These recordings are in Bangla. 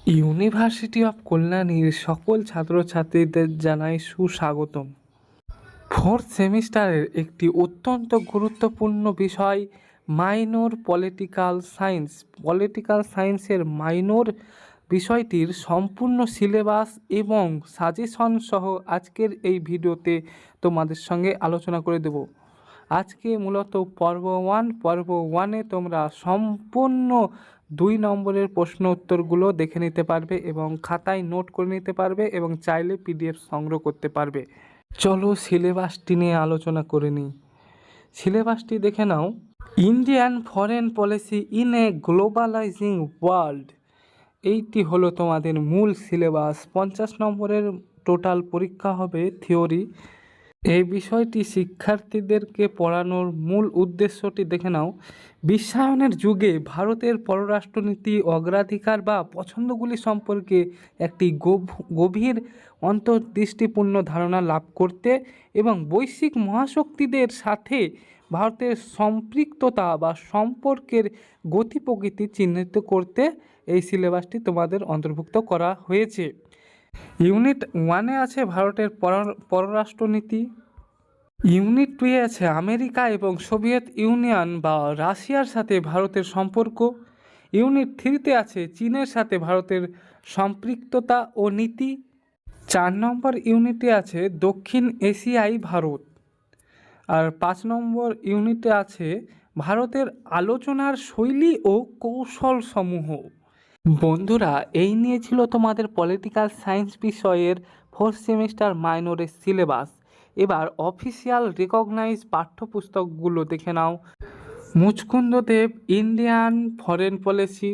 ইউনিভার্সিটি অফ কল্যাণীর সকল ছাত্রছাত্রীদের জানাই সুস্বাগতম। ফোর্থ সেমিস্টারের একটি অত্যন্ত গুরুত্বপূর্ণ বিষয় মাইনর পলিটিক্যাল সায়েন্স। পলিটিক্যাল সায়েন্সের মাইনর বিষয়টির সম্পূর্ণ সিলেবাস এবং সাজেশন সহ আজকের এই ভিডিওতে তোমাদের সঙ্গে আলোচনা করে দেব। আজকে মূলত পর্ব ওয়ানে তোমরা সম্পূর্ণ 2 নম্বরের প্রশ্ন উত্তরগুলো দেখে নিতে পারবে এবং খাতায় নোট করে নিতে পারবে এবং চাইলে পিডিএফ সংগ্রহ করতে পারবে। চলো সিলেবাসটি নিয়ে আলোচনা করে নিই। সিলেবাসটি দেখে নাও। Indian foreign policy in a globalising world, এইটি হলো তোমাদের মূল সিলেবাস। 50 নম্বরের টোটাল পরীক্ষা হবে থিওরি। এই বিষয়টি শিক্ষার্থীদেরকে পড়ানোর মূল উদ্দেশ্যটি দেখে নাও। বিশ্বায়নের যুগে ভারতের পররাষ্ট্রনীতি, অগ্রাধিকার বা পছন্দগুলি সম্পর্কে একটি গভীর অন্তর্দৃষ্টিপূর্ণ ধারণা লাভ করতে এবং বৈশ্বিক মহাশক্তিদের সাথে ভারতের সম্পৃক্ততা বা সম্পর্কের গতি প্রকৃতি চিহ্নিত করতে এই সিলেবাসটি তোমাদের অন্তর্ভুক্ত করা হয়েছে। ইউনিট 1-এ আছে ভারতের পররাষ্ট্রনীতি। ইউনিট 2-এ আছে আমেরিকা এবং সোভিয়েত ইউনিয়ন বা রাশিয়ার সাথে ভারতের সম্পর্ক। ইউনিট 3-তে আছে চীনের সাথে ভারতের সম্পৃক্ততা ও নীতি। 4 নম্বর ইউনিটে আছে দক্ষিণ এশিয়ায় ভারত। আর 5 নম্বর ইউনিটে আছে ভারতের আলোচনার শৈলী ও কৌশল সমূহ। বন্ধুরা, এই নিয়ে ছিল তোমাদের পলিটিক্যাল সায়েন্স বিষয়ের 4th সেমিস্টার মাইনরের সিলেবাস। এবার অফিসিয়াল রেকগনাইজ পাঠ্যপুস্তকগুলো দেখে নাও। Muchkund Deb, Indian foreign policy.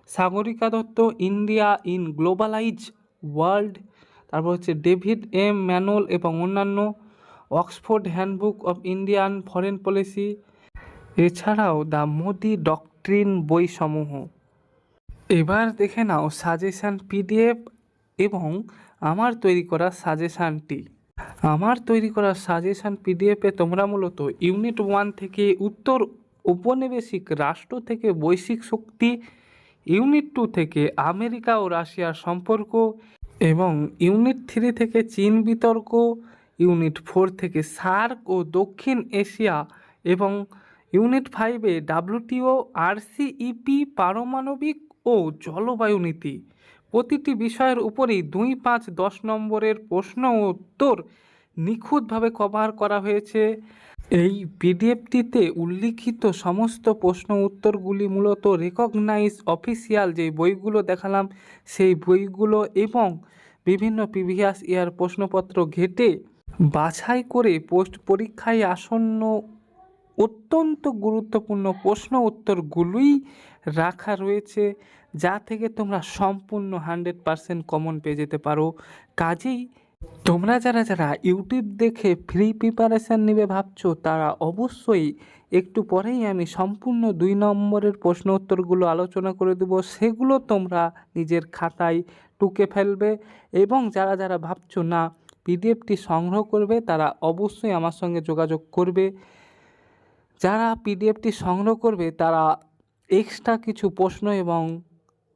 Sagarika Dutta, India in globalise world. তারপর হচ্ছে ডেভিড এম ম্যানোল এবং অন্যান্য। Oxford handbook of Indian foreign policy. এছাড়াও দ্য মোদি ডক্ট্রিন বইসমূহ। এবার দেখে নাও সাজেশান পিডিএফ এবং আমার তৈরি করা সাজেশানটি। আমার তৈরি করা সাজেশান পিডিএফে তোমরা মূলত ইউনিট 1 থেকে উত্তর ঔপনিবেশিক রাষ্ট্র থেকে বৈশ্বিক শক্তি, ইউনিট 2 থেকে আমেরিকা ও রাশিয়ার সম্পর্ক এবং ইউনিট 3 থেকে চীন বিতর্ক, ইউনিট 4 থেকে সার্ক ও দক্ষিণ এশিয়া এবং ইউনিট 5-এ ডাব্লিউটিও, আরসিইপি, পারমাণবিক ও জলবায়ু নীতি। প্রতিটি বিষয়ের উপরেই 2, 5, 10 নম্বরের প্রশ্ন ও উত্তর নিখুঁতভাবে কভার করা হয়েছে। এই পিডিএফটিতে উল্লিখিত সমস্ত প্রশ্ন উত্তরগুলি মূলত রেকগনাইজ অফিসিয়াল যে বইগুলো দেখালাম সেই বইগুলো এবং বিভিন্ন প্রিভিয়াস ইয়ার প্রশ্নপত্র ঘেঁটে বাছাই করে পোস্ট পরীক্ষায় আসন্ন অত্যন্ত গুরুত্বপূর্ণ প্রশ্ন উত্তরগুলোই রাখা রয়েছে, যা থেকে তোমরা সম্পূর্ণ 100% কমন পেয়ে যেতে পারো। কাজেই তোমরা যারা ইউটিউব দেখে ফ্রি প্রিপারেশান নেবে ভাবছো, তারা অবশ্যই একটু পরেই আমি সম্পূর্ণ 2 নম্বরের প্রশ্ন উত্তরগুলো আলোচনা করে দেবো, সেগুলো তোমরা নিজের খাতায় টুকে ফেলবে। এবং যারা ভাবছো না পিডিএফটি সংগ্রহ করবে, তারা অবশ্যই আমার সঙ্গে যোগাযোগ করবে। যারা পিডিএফটি সংগ্রহ করবে তারা এক্সট্রা কিছু প্রশ্ন এবং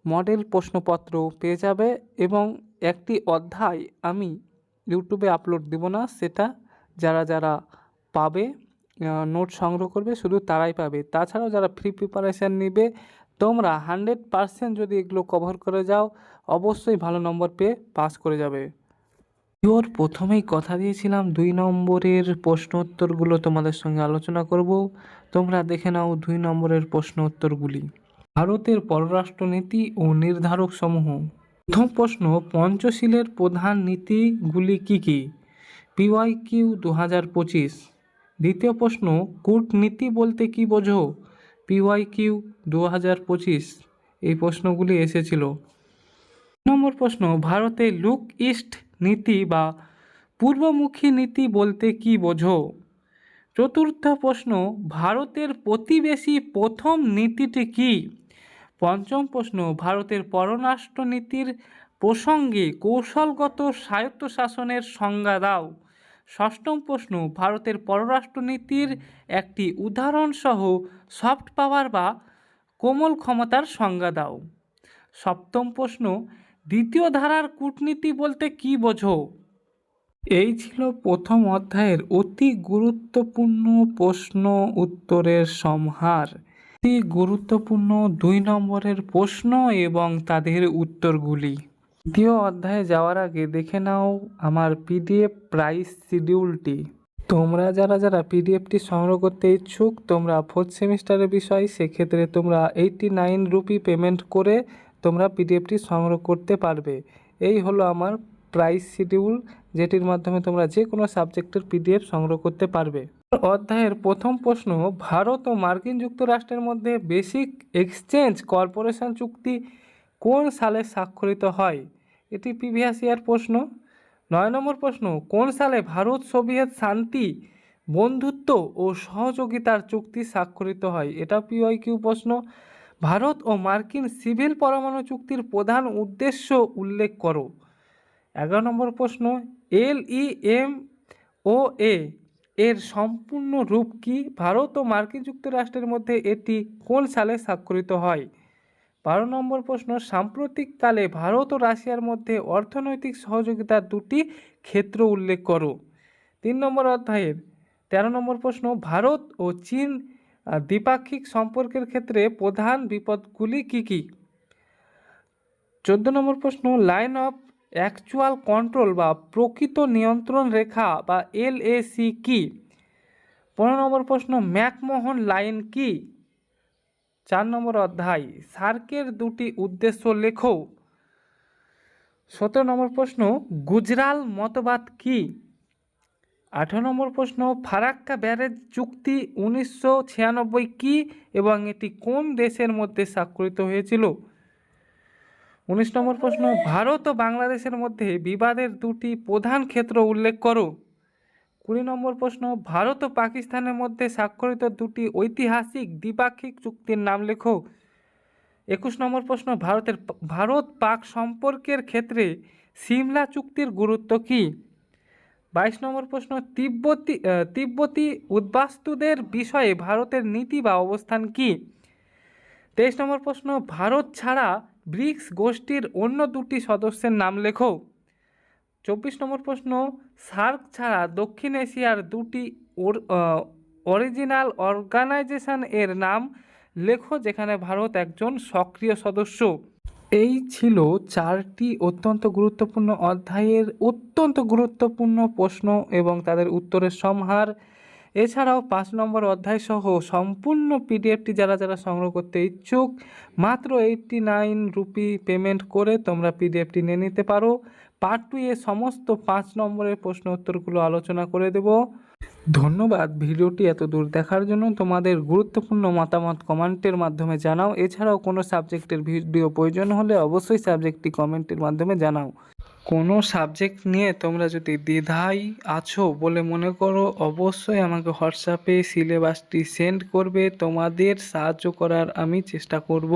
মডেল প্রশ্নপত্র পেয়ে যাবে এবং একটি অধ্যায় আমি ইউটিউবে আপলোড দেব না, সেটা যারা পাবে, নোট সংগ্রহ করবে শুধু তারাই পাবে। তাছাড়াও যারা ফ্রি প্রিপারেশান নেবে, তোমরা 100% যদি এগুলো কভার করে যাও অবশ্যই ভালো নম্বর পেয়ে পাস করে যাবে। ওর প্রথমেই কথা দিয়েছিলাম 2 নম্বরের প্রশ্ন উত্তরগুলো তোমাদের সঙ্গে আলোচনা করব। তোমরা দেখে নাও 2 নম্বরের প্রশ্ন উত্তরগুলি। ভারতের পররাষ্ট্রনীতি ও নির্ধারক সমূহ। প্রথম প্রশ্ন, পঞ্চশীলের প্রধান নীতিগুলি কী কী? পিওয়াইকিউ 2025। দ্বিতীয় প্রশ্ন, কূটনীতি বলতে কী বোঝো? পিওয়াইকিউ 2025। এই প্রশ্নগুলি এসেছিল। নম্বর প্রশ্ন, ভারতে লুক ইস্ট নীতি বা পূর্বমুখী নীতি বলতে কী বোঝো? চতুর্থ প্রশ্ন, ভারতের প্রতিবেশী প্রথম নীতিটি কী? পঞ্চম প্রশ্ন, ভারতের পররাষ্ট্রনীতির প্রসঙ্গে কৌশলগত স্বায়ত্তশাসনের সংজ্ঞা দাও। ষষ্ঠম প্রশ্ন, ভারতের পররাষ্ট্রনীতির একটি উদাহরণসহ সফট পাওয়ার বা কোমল ক্ষমতার সংজ্ঞা দাও। সপ্তম প্রশ্ন, দ্বিতীয় ধারার কূটনীতি বলতে কি বোঝো? এই ছিল প্রথম অধ্যায়ের অতি গুরুত্বপূর্ণ প্রশ্ন উত্তরের সমাহার। অতি গুরুত্বপূর্ণ 2 নম্বরের প্রশ্ন এবং তাদের উত্তরগুলি। দ্বিতীয় অধ্যায়ে যাওয়ার আগে দেখে নাও আমার পিডিএফ প্রাইস শিডিউলটি। তোমরা যারা পিডিএফটি সংগ্রহ করতে ইচ্ছুক, তোমরা 4th সেমিস্টারের বিষয়, সেক্ষেত্রে তোমরা 89 রুপি পেমেন্ট করে তোমরা পিডিএফটি সংগ্রহ করতে পারবে। এই হলো আমার প্রাইস শিডিউল, যেটির মাধ্যমে তোমরা যে কোনো সাবজেক্টের পিডিএফ সংগ্রহ করতে পারবে। অধ্যায়ের প্রথম প্রশ্ন, ভারত ও মার্কিন যুক্তরাষ্ট্রের মধ্যে বেসিক এক্সচেঞ্জ কর্পোরেশন চুক্তি কোন সালে স্বাক্ষরিত হয়? এটি প্রিভিয়াস ইয়ার প্রশ্ন। 9 নম্বর প্রশ্ন, কোন সালে ভারত সোভিয়েত শান্তি, বন্ধুত্ব ও সহযোগিতার চুক্তি স্বাক্ষরিত হয়? এটা পিওয়াইকিউ প্রশ্ন। ভারত ও মার্কিন সিভিল পরমাণু চুক্তির প্রধান উদ্দেশ্য উল্লেখ করো। 11 নম্বর প্রশ্ন, LEMOA এর সম্পূর্ণ রূপ কি? ভারত ও মার্কিন যুক্তরাষ্ট্রের মধ্যে এটি কোন সালে স্বাক্ষরিত হয়? 12 নম্বর প্রশ্ন, সাম্প্রতিককালে ভারত ও রাশিয়ার মধ্যে অর্থনৈতিক সহযোগিতার 2টি ক্ষেত্র উল্লেখ করো। 3 নম্বর অধ্যায়ের 13 নম্বর প্রশ্ন, ভারত ও চীন দ্বিপাক্ষিক সম্পর্কের ক্ষেত্রে প্রধান বিপদগুলি কি কি? 14 নম্বর প্রশ্ন, লাইন অফ অ্যাকচুয়াল কন্ট্রোল বা প্রকৃত নিয়ন্ত্রণ রেখা বা LAC কি? 15 নম্বর প্রশ্ন, ম্যাকমোহন লাইন কি? 4 নম্বর অধ্যায়, সার্কের 2টি উদ্দেশ্য লেখো। 17 নম্বর প্রশ্ন, গুজরাল মতবাদ কি? 18 নম্বর প্রশ্ন, ফারাক্কা ব্যারেজ চুক্তি 1996 কি এবং এটি কোন দেশের মধ্যে স্বাক্ষরিত হয়েছিল? 19 নম্বর প্রশ্ন, ভারত ও বাংলাদেশের মধ্যে বিবাদের 2টি প্রধান ক্ষেত্র উল্লেখ করো। 20 নম্বর প্রশ্ন, ভারত ও পাকিস্তানের মধ্যে স্বাক্ষরিত 2টি ঐতিহাসিক দ্বিপাক্ষিক চুক্তির নাম লেখো। 21 নম্বর প্রশ্ন, ভারত পাক সম্পর্কের ক্ষেত্রে সিমলা চুক্তির গুরুত্ব কি? 22 নম্বর প্রশ্ন, তিব্বতী উদ্বাস্তুদের বিষয়ে ভারতের নীতি বা অবস্থান কি? 23 নম্বর প্রশ্ন, ভারত ছাড়া ব্রিক্স গোষ্ঠীর অন্য 2টি সদস্যের নাম লেখো। 24 নম্বর প্রশ্ন, সার্ক ছাড়া দক্ষিণ এশিয়ার 2টি অরিজিনাল অর্গানাইজেশন এর নাম লেখো যেখানে ভারত একজন সক্রিয় সদস্য। এই ছিল 4টি অত্যন্ত গুরুত্বপূর্ণ অধ্যায়ের অত্যন্ত গুরুত্বপূর্ণ প্রশ্ন এবং তাদের উত্তরের সমাহার। এছাড়াও 5 নম্বর অধ্যায় সহ সম্পূর্ণ পিডিএফটি যারা সংগ্রহ করতে ইচ্ছুক, মাত্র 89 রুপি পেমেন্ট করে তোমরা পিডিএফটি নিয়ে নিতে পারো। পার্ট 2 এ সমস্ত 5 নম্বরের প্রশ্ন উত্তরগুলো আলোচনা করে দেব। ধন্যবাদ ভিডিওটি এত দূর দেখার জন্য। তোমাদের গুরুত্বপূর্ণ মতামত কমেন্টের মাধ্যমে জানাও। এছাড়াও কোনো সাবজেক্টের ভিডিও প্রয়োজন হলে অবশ্যই সাবজেক্টটি কমেন্টের মাধ্যমে জানাও। কোনো সাবজেক্ট নিয়ে তোমরা যদি দ্বিধায় আছো বলে মনে করো, অবশ্যই আমাকে হোয়াটসঅ্যাপে সিলেবাসটি সেন্ড করবে। তোমাদের সাহায্য করার আমি চেষ্টা করব।